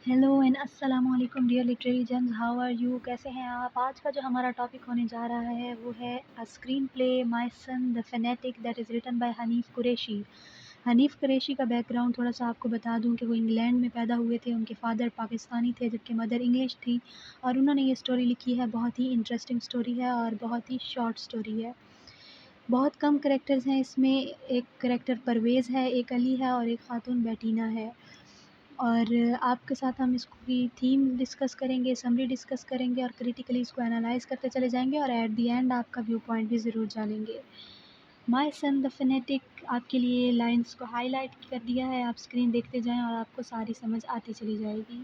Hello and अस्सलाम वालेकुम dear literary gems, how are you? कैसे हैं आप? आज का जो हमारा टॉपिक होने जा रहा है वो है a screenplay My Son the Fanatic that is written by Hanif Kureishi. Hanif Kureishi का बैकग्राउंड थोड़ा सा आपको बता दूं कि वो इंग्लैंड में पैदा हुए थे। उनके फादर पाकिस्तानी थे जबकि मदर इंग्लिश थी, और उन्होंने ये स्टोरी लिखी है। बहुत ही इंटरेस्टिंग स्टोरी है और बहुत ही शॉर्ट स्टोरी है। बहुत कम कैरेक्टर्स हैं इसमें। एक कैरेक्टर परवेज़ है, एक अली है और एक खातून बेटीना है। और आपके साथ हम इसकी थीम डिस्कस करेंगे, समरी डिस्कस करेंगे और क्रिटिकली इसको एनालाइज़ करते चले जाएँगे, और एट द एंड आपका व्यू पॉइंट भी ज़रूर जानेंगे। माय सन द फ़नेटिक आपके लिए लाइन्स को हाइलाइट कर दिया है, आप स्क्रीन देखते जाएँ और आपको सारी समझ आती चली जाएगी।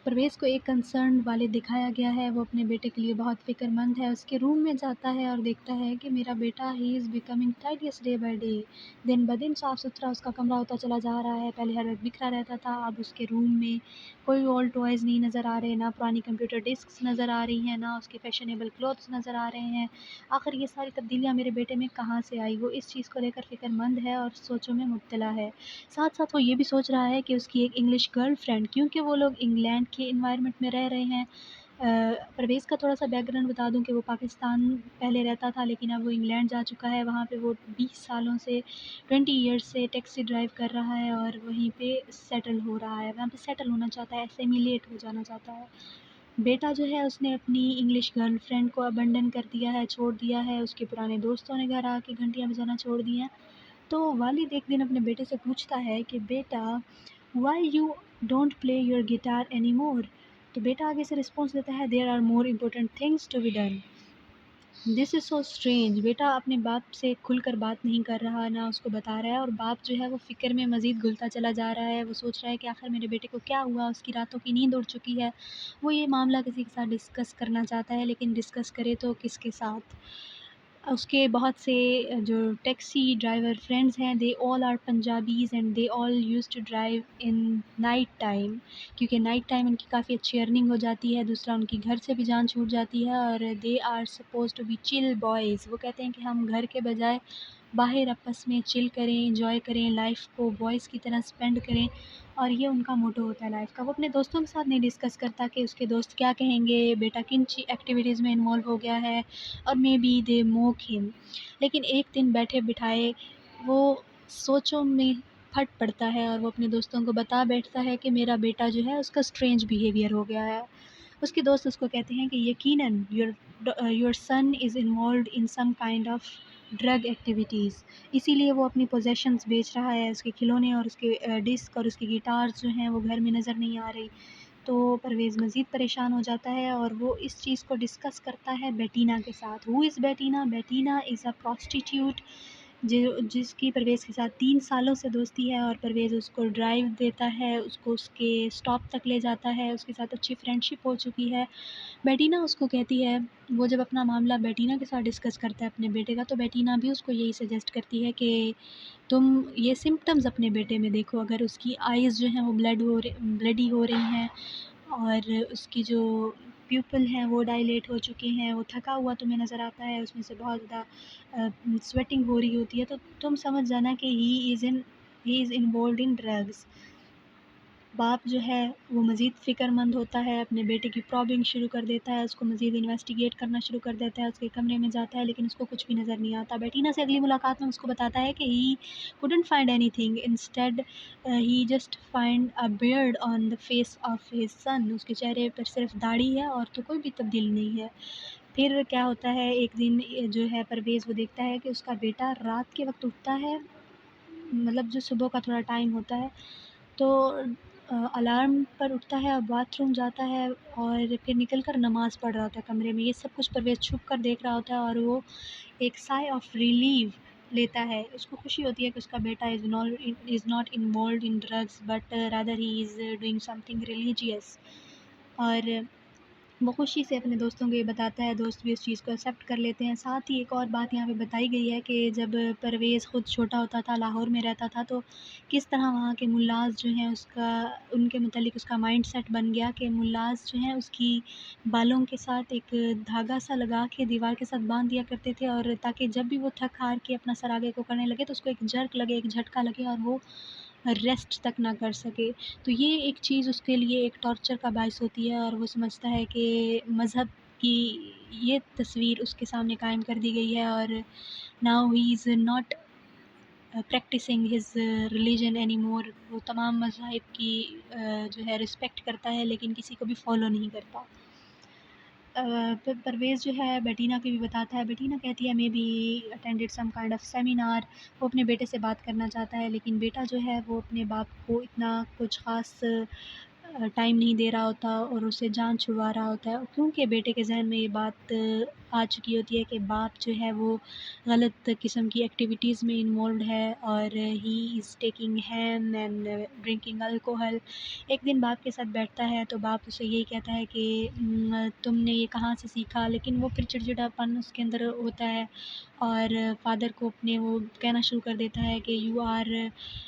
परवेज़ को एक कंसर्न वाले दिखाया गया है। वो अपने बेटे के लिए बहुत फ़िक्रमंद है। उसके रूम में जाता है और देखता है कि मेरा बेटा he is becoming tedious day by day. दिन ब दिन साफ़-सुथरा उसका कमरा होता चला जा रहा है। पहले हर वक़्त बिखरा रहता था, अब उसके रूम में कोई ओल्ड टॉयज़ नहीं नज़र आ रहे, ना पुरानी कंप्यूटर डिस्क्स नज़र आ रही हैं, ना उसके फैशनेबल क्लॉथ्स नज़र आ रहे हैं। आखिर ये सारी तब्दीलियाँ मेरे बेटे में कहाँ से आई? वो इस चीज़ को लेकर फ़िक्रमंद है और सोचों में मुब्तला है। साथ-साथ वो ये भी सोच रहा है कि उसकी एक इंग्लिश गर्लफ्रेंड, क्योंकि वो लोग इंग्लैंड के एनवायरनमेंट में रह रहे हैं। परवेज़ का थोड़ा-सा बैकग्राउंड बता दूँ कि वो पाकिस्तान पहले रहता था, लेकिन अब वो इंग्लैंड जा चुका है। वहाँ पे वो 20 सालों से 20 ईयर्स से टैक्सी ड्राइव कर रहा है और वहीं पे सेटल हो रहा है। वहाँ पे सेटल होना चाहता है, एसिमिलेट हो जाना चाहता है। बेटा जो है उसने अपनी इंग्लिश गर्लफ्रेंड को अबंडन कर दिया है, छोड़ दिया है। उसके पुराने दोस्तों ने घर आके घंटियाँ बजाना छोड़ दी हैं। तो वालिद एक दिन अपने बेटे से पूछता है कि बेटा, why you don't play your guitar any more? तो बेटा आगे से रिस्पॉन्स देता है, there are more important things to be done. This is so strange. बेटा अपने बाप से खुलकर बात नहीं कर रहा, ना उसको बता रहा है, और बाप जो है वो फ़िक्र में मज़ीद घुलता चला जा रहा है। वो सोच रहा है कि आखिर मेरे बेटे को क्या हुआ, उसकी रातों की नींद उड़ चुकी है। वो ये मामला किसी के साथ डिस्कस करना चाहता है, लेकिन डिस्कस करे तो किसके साथ? उसके बहुत से जो टैक्सी ड्राइवर फ्रेंड्स हैं, they all are Punjabis and they all used to drive in night time, क्योंकि नाइट टाइम उनकी काफ़ी अच्छी अर्निंग हो जाती है। दूसरा, उनकी घर से भी जान छूट जाती है, और they are supposed to be chill boys. वो कहते हैं कि हम घर के बजाय बाहर आपस में चिल करें, एंजॉय करें, लाइफ़ को बॉयज़ की तरह स्पेंड करें, और ये उनका मोटो होता है लाइफ़ का। वो अपने दोस्तों के साथ नहीं डिस्कस करता कि उसके दोस्त क्या कहेंगे, बेटा किन एक्टिविटीज़ में इन्वॉल्व हो गया है, और maybe they mock him. लेकिन एक दिन बैठे बिठाए वो सोचों में फट पड़ता है, और वो अपने दोस्तों को बता बैठता है कि मेरा बेटा जो है उसका स्ट्रेंज बिहेवियर हो गया है। उसके दोस्त उसको कहते हैं कि यकीनन your son is involved in some kind of drug activities, इसीलिए वो अपनी पोजेशंस बेच रहा है। उसके खिलौने और उसके डिस्क और उसकी गिटार्स जो हैं वो घर में नज़र नहीं आ रही। तो परवेज़ मज़ीद परेशान हो जाता है और वो इस चीज़ को डिस्कस करता है बेटीना के साथ। Who is Betina? Betina is a prostitute जिसकी परवेज़ के साथ 3 सालों से दोस्ती है, और परवेज़ उसको ड्राइव देता है, उसको उसके स्टॉप तक ले जाता है, उसके साथ अच्छी फ्रेंडशिप हो चुकी है। बेटीना उसको कहती है, वो जब अपना मामला बेटीना के साथ डिस्कस करता है अपने बेटे का, तो बेटीना भी उसको यही सजेस्ट करती है कि तुम ये सिम्पटम्स अपने बेटे में देखो। अगर उसकी आइज़ जो हैं वो ब्लडी हो रही हैं, और उसकी जो प्यूपिल हैं वो डायलेट हो चुके हैं, वो थका हुआ तुम्हें नज़र आता है, उसमें से बहुत ज़्यादा स्वेटिंग हो रही होती है, तो तुम समझ जाना कि he is involved in drugs. बाप जो है वो मज़ीद फ़िक्रमंद होता है, अपने बेटे की प्रॉबिंग शुरू कर देता है, उसको मज़ीद इन्वेस्टिगेट करना शुरू कर देता है, उसके कमरे में जाता है, लेकिन उसको कुछ भी नज़र नहीं आता। बेटीना से अगली मुलाकात में उसको बताता है कि he couldn't find anything, instead he just find a beard on the face of his son. उसके चेहरे पर सिर्फ दाढ़ी है और तो कोई भी तब्दीली नहीं है। फिर क्या होता है, एक दिन जो है परवेज़ वो देखता है कि उसका बेटा रात के वक़्त उठता है, मतलब जो सुबह का थोड़ा टाइम होता है, तो अलार्म पर उठता है और बाथरूम जाता है, और फिर निकल कर नमाज़ पढ़ रहा होता है कमरे में। ये सब कुछ परवेज़ छुप कर देख रहा होता है, और वो एक साइ ऑफ रिलीव लेता है। उसको खुशी होती है कि उसका बेटा is not involved in drugs, but rather he is doing something religious. और वो खुशी से अपने दोस्तों को ये बताता है, दोस्त भी उस चीज़ को एक्सेप्ट कर लेते हैं। साथ ही एक और बात यहाँ पे बताई गई है कि जब परवेज़ ख़ुद छोटा होता था, लाहौर में रहता था, तो किस तरह वहाँ के मुल्लाज़ जो हैं उनके मुतालिक उसका माइंडसेट बन गया कि मुल्लाज़ जो हैं उसकी बालों के साथ एक धागा सा लगा के दीवार के साथ बाँध दिया करते थे, और ताकि जब भी वो थक हार के अपना सर आगे को करने लगे तो उसको एक जर्क लगे, एक झटका लगे, और वो ریسٹ تک نہ کر سکے. تو یہ ایک چیز اس کے لیے ایک ٹارچر کا باعث ہوتی ہے، اور وہ سمجھتا ہے کہ مذہب کی یہ تصویر اس کے سامنے قائم کر دی گئی ہے، اور now he is not practising his religion any more. وہ تمام مذاہب کی جو ہے رسپیکٹ کرتا ہے، لیکن کسی کو بھی فالو نہیں کرتا. پھر پرویز جو ہے بیٹینا کی بھی بتاتا ہے. بیٹینا کہتی ہے maybe attended some kind of seminar. وہ اپنے بیٹے سے بات کرنا چاہتا ہے، لیکن بیٹا جو ہے وہ اپنے باپ کو اتنا کچھ خاص ٹائم نہیں دے رہا ہوتا، اور اسے جان چھڑوا رہا ہوتا ہے، کیونکہ بیٹے کے ذہن میں یہ بات آ چکی ہوتی ہے کہ باپ جو ہے وہ غلط قسم کی ایکٹیویٹیز میں انوالوڈ ہے، اور he is taking him and drinking alcohol. ایک دن باپ کے ساتھ بیٹھتا ہے تو باپ اسے یہی کہتا ہے کہ تم نے یہ کہاں سے سیکھا، لیکن وہ پھر چڑچڑا پن اس کے اندر ہوتا ہے، اور فادر کو اپنے وہ کہنا شروع کر دیتا ہے کہ you are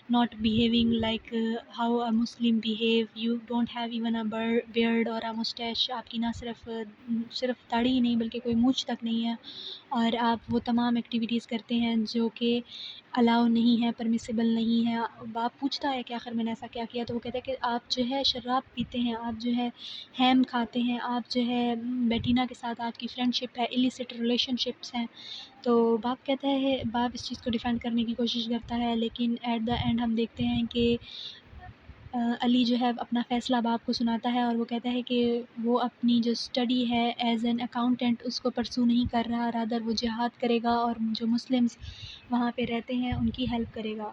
not behaving like how a Muslim behave. You don't have even a beard or a mustache. آپ کی نہ صرف داڑھی ہی نہیں بلکہ کوئی مونچھ تک نہیں ہے، اور آپ وہ تمام ایکٹیویٹیز کرتے ہیں جو کہ الاؤ نہیں ہے، پرمیسیبل نہیں ہے. باپ پوچھتا ہے کہ آخر میں نے ایسا کیا کیا، تو وہ کہتا ہے کہ آپ جو ہے شراب پیتے ہیں، آپ جو ہے ہیم کھاتے ہیں، آپ جو ہے بیٹینا کے ساتھ آپ کی فرینڈ شپ ہے، illicit ریلیشن شپس ہیں. تو باپ کہتا ہے، باپ اس چیز کو ڈیفینڈ کرنے کی کوشش کرتا ہے، لیکن ایٹ دا اینڈ ہم دیکھتے ہیں کہ علی جو ہے اپنا فیصلہ باپ کو سناتا ہے، اور وہ کہتا ہے کہ وہ اپنی جو اسٹڈی ہے ایز این اکاؤنٹنٹ اس کو پرسو نہیں کر رہا، رادر وہ جہاد کرے گا اور جو مسلمس وہاں پہ رہتے ہیں ان کی ہیلپ کرے گا.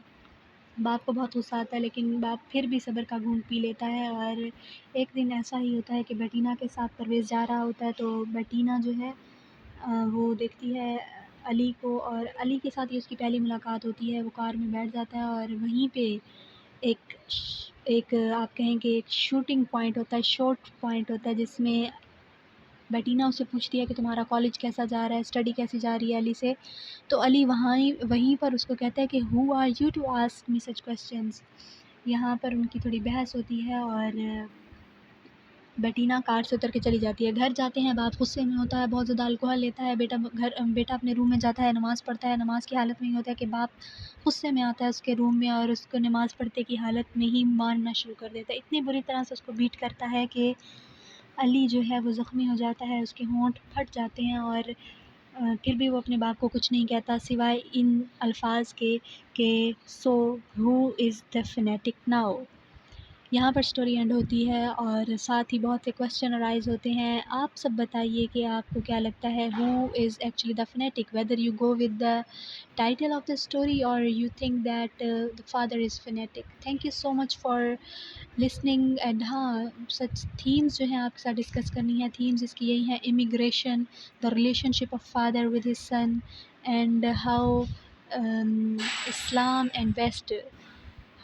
باپ کو بہت غصہ آتا ہے، لیکن باپ پھر بھی صبر کا گھونٹ پی لیتا ہے. اور ایک دن ایسا ہی ہوتا ہے کہ بیٹینا کے ساتھ پرویز جا رہا ہوتا ہے، تو بیٹینا جو ہے وہ دیکھتی ہے علی کو، اور علی کے ساتھ یہ اس کی پہلی ملاقات ہوتی ہے. وہ کار میں بیٹھ جاتا ہے، اور وہیں پہ ایک آپ کہیں کہ ایک شوٹنگ پوائنٹ ہوتا ہے، شارٹ پوائنٹ ہوتا ہے، جس میں بیٹینا اسے پوچھتی ہے کہ تمہارا کالج کیسا جا رہا ہے، اسٹڈی کیسی جا رہی ہے علی سے. تو علی وہیں پر اس کو کہتا ہے کہ who are you to ask me such questions. یہاں پر ان کی تھوڑی بحث ہوتی ہے، اور بیٹینا کار سے اتر کے چلی جاتی ہے. گھر جاتے ہیں، باپ غصے میں ہوتا ہے، بہت زیادہ الکوہل لیتا ہے. بیٹا اپنے روم میں جاتا ہے، نماز پڑھتا ہے. نماز کی حالت میں یہ ہوتا ہے کہ باپ غصے میں آتا ہے اس کے روم میں، اور اس کو نماز پڑھتے کی حالت میں ہی مارنا شروع کر دیتا ہے. اتنی بری طرح سے اس کو بیٹ کرتا ہے کہ علی جو ہے وہ زخمی ہو جاتا ہے، اس کے ہونٹ پھٹ جاتے ہیں، اور پھر بھی وہ اپنے باپ کو کچھ نہیں کہتا سوائے ان الفاظ کے کہ سو ہو از دا فنیٹک ناؤ. یہاں پر سٹوری اینڈ ہوتی ہے، اور ساتھ ہی بہت سے کویسچن ارائز ہوتے ہیں. آپ سب بتائیے کہ آپ کو کیا لگتا ہے who is actually the fanatic, whether you go with the title of the story or you think that the father is fanatic. Thank you so much for listening. and ہاں سچ تھیمز جو ہیں آپ کے ساتھ ڈسکس کرنی ہے. Themes اس کی یہی ہیں: immigration, the relationship of father with his son, and how Islam and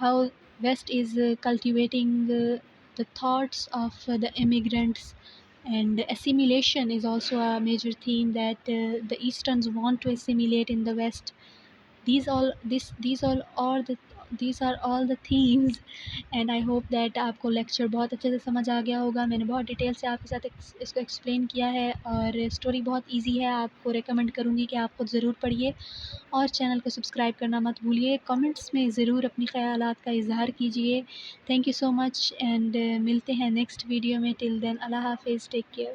how West is cultivating the thoughts of the immigrants, and assimilation is also a major theme that the Easterns want to assimilate in the West. These are all the themes, and I hope that آپ کو lecture بہت اچھے سے سمجھ آ گیا ہوگا. میں نے بہت ڈیٹیل سے آپ کے ساتھ اس کو ایکسپلین کیا ہے، اور اسٹوری بہت ایزی ہے. آپ کو ریکمینڈ کروں گی کہ آپ خود ضرور پڑھیے، اور چینل کو سبسکرائب کرنا مت بھولیے. کمنٹس میں ضرور اپنی خیالات کا اظہار کیجیے. Thank you so much, and ملتے ہیں نیکسٹ ویڈیو میں. ٹل دین اللہ حافظ، ٹیک کیئر.